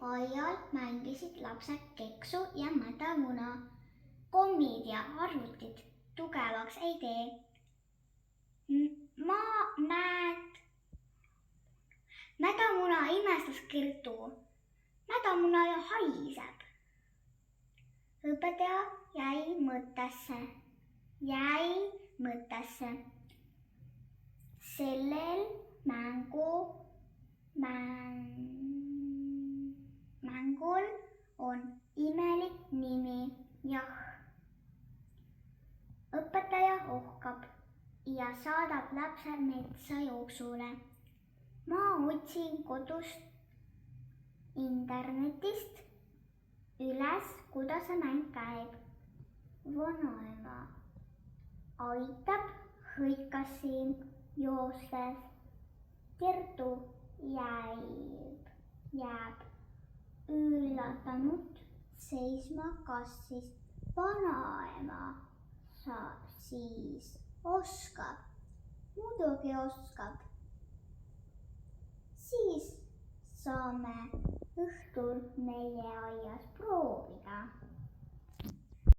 aial mängisid lapsed keksu ja mädamuna. Kommid ja arvutid tugevaks ei tee. Mädamuna imestas Kertu. Mädamuna ju haiseb. Õpetaja jäi mõttesse. Sellel mängul on imelik nimi, jah. Õpetaja ohkab ja saadab lapse metsa jooksule. Ma otsin kodust internetist üles, kuidas see mäng käib. Vanaema aitab, hõikasin joostes. Kertu jääb üllatanud seisma, kas siis vanaema siis oskab. Muidugi oskab. Siis saame õhtul meie aias proovida.